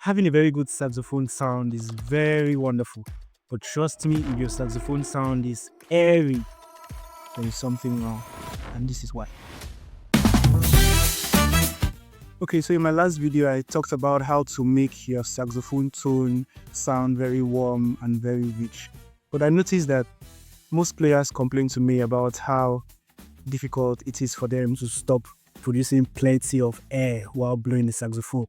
Having a very good saxophone sound is very wonderful, but trust me, if your saxophone sound is airy, there is something wrong, and this is why. Okay, so in my last video, I talked about how to make your saxophone tone sound very warm and very rich. But I noticed that most players complain to me about how difficult it is for them to stop producing plenty of air while blowing the saxophone.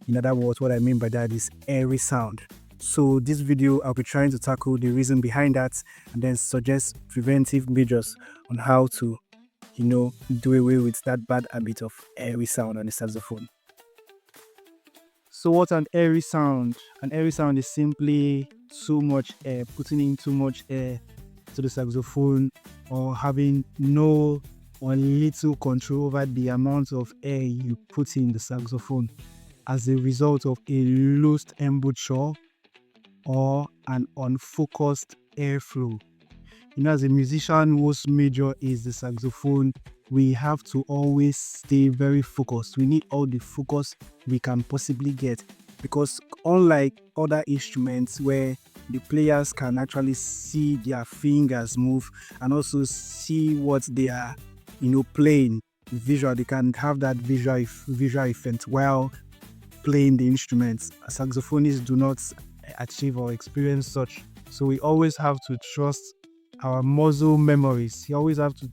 In other words, what I mean by that is airy sound. So this video, I'll be trying to tackle the reason behind that and then suggest preventive measures on how to do away with that bad habit of airy sound on the saxophone. So what's an airy sound? An airy sound is simply too much air, putting in too much air to the saxophone, or having no or little control over the amount of air you put in the saxophone as a result of a loose embouchure or an unfocused airflow. As a musician whose major is the saxophone, we have to always stay very focused. We need all the focus we can possibly get, because unlike other instruments where the players can actually see their fingers move and also see what they are playing visual, they can have that visual effect while playing the instruments. Saxophonists do not achieve or experience such, so we always have to trust our muscle memories. You always have to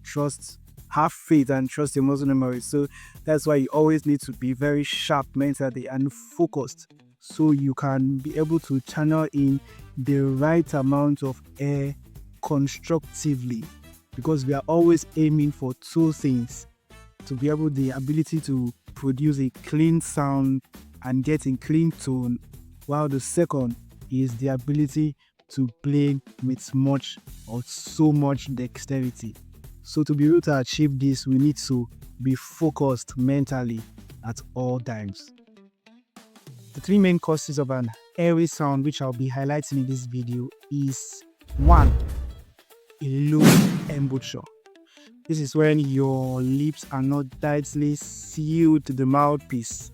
have faith and trust your muscle memories. So that's why you always need to be very sharp mentally and focused, so you can be able to channel in the right amount of air constructively, because we are always aiming for two things: to be able the ability to produce a clean sound and get in clean tone, while the second is the ability to play with much or so much dexterity. So to be able to achieve this, we need to be focused mentally at all times. The three main causes of an airy sound, which I'll be highlighting in this video, is 1. A loose embouchure. This is when your lips are not tightly sealed to the mouthpiece,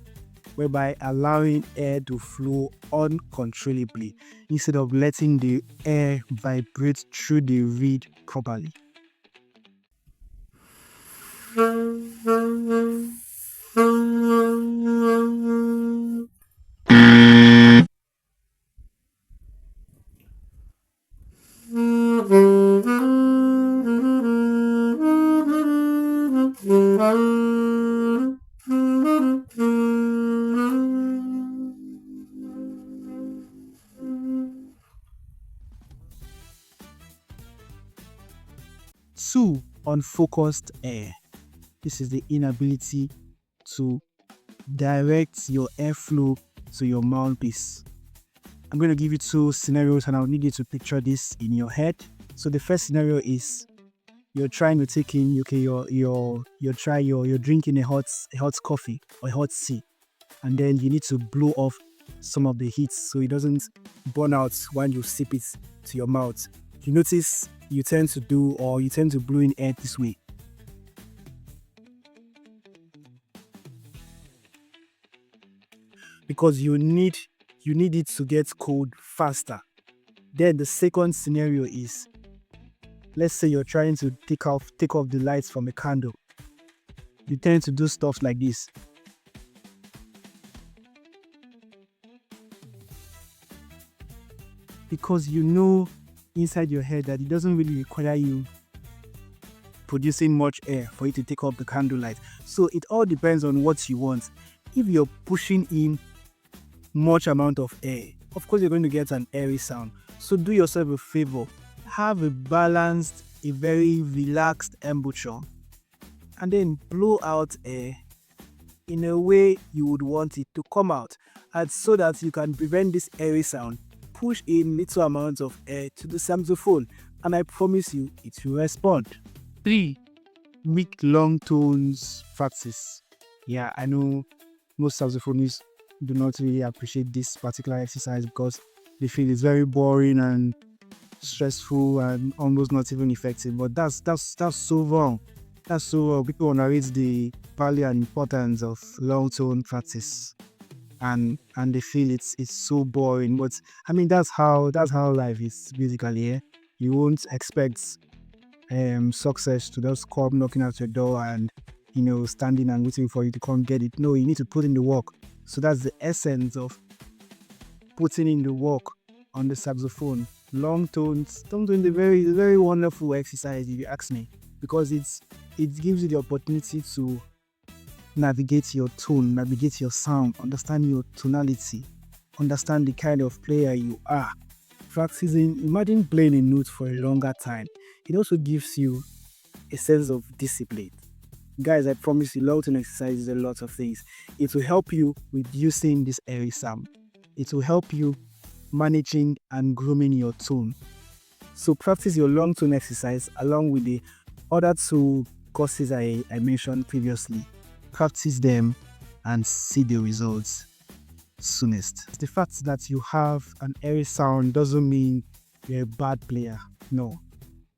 whereby allowing air to flow uncontrollably instead of letting the air vibrate through the reed properly. 2. Unfocused air. This is the inability to direct your airflow to your mouthpiece. I'm going to give you two scenarios and I'll need you to picture this in your head. So the first scenario is you're trying to take in, you're drinking a hot coffee or a hot tea, and then you need to blow off some of the heat so it doesn't burn out when you sip it to your mouth. You notice you tend to blow in air this way. Because you need it to get cold faster. Then the second scenario is, let's say you're trying to take off the lights from a candle. You tend to do stuff like this. Because inside your head that it doesn't really require you producing much air for you to take off the candle light. So it all depends on what you want. If you're pushing in much amount of air, of course you're going to get an airy sound. So do yourself a favor, have a balanced, a very relaxed embouchure, and then blow out air in a way you would want it to come out, and so that you can prevent this airy sound. Push in little amounts of air to the saxophone, and I promise you it will respond. 3. Weak long tones practice. Yeah, I know most saxophonists do not really appreciate this particular exercise because they feel it's very boring and stressful and almost not even effective. But that's so wrong. That's so wrong. People underrate the value and importance of long tone practice. and they feel it's so boring. But I mean, that's how life is basically. Yeah? You won't expect success to just come knocking at your door and standing and waiting for you to come get it. No, you need to put in the work. So that's the essence of putting in the work on the saxophone. Long tones, tom tones, a very wonderful exercise if you ask me, because it gives you the opportunity to navigate your tone, navigate your sound, understand your tonality, understand the kind of player you are. Practicing, imagine playing a note for a longer time. It also gives you a sense of discipline. Guys, I promise you, low tone exercise is a lot of things. It will help you with using this airy sound. It will help you managing and grooming your tone. So practice your long tone exercise along with the other two courses I mentioned previously. Practice them and see the results soonest. The fact that you have an airy sound doesn't mean you're a bad player. No,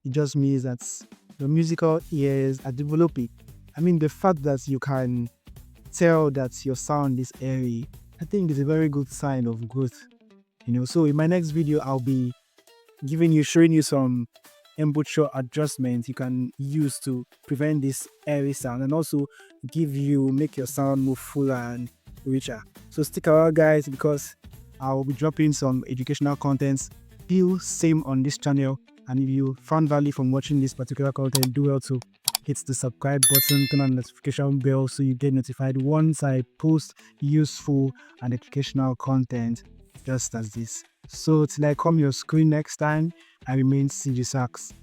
it just means that your musical ears are developing. I mean, the fact that you can tell that your sound is airy, I think is a very good sign of growth. So in my next video, I'll be showing you some embouchure adjustments you can use to prevent this airy sound and also make your sound move fuller and richer. So stick around, guys, because I'll be dropping some educational contents still same on this channel. And if you found value from watching this particular content, do well to hit the subscribe button, turn on the notification bell so you get notified once I post useful and educational content just as this. So till I come your screen next time, I remain CG Sax.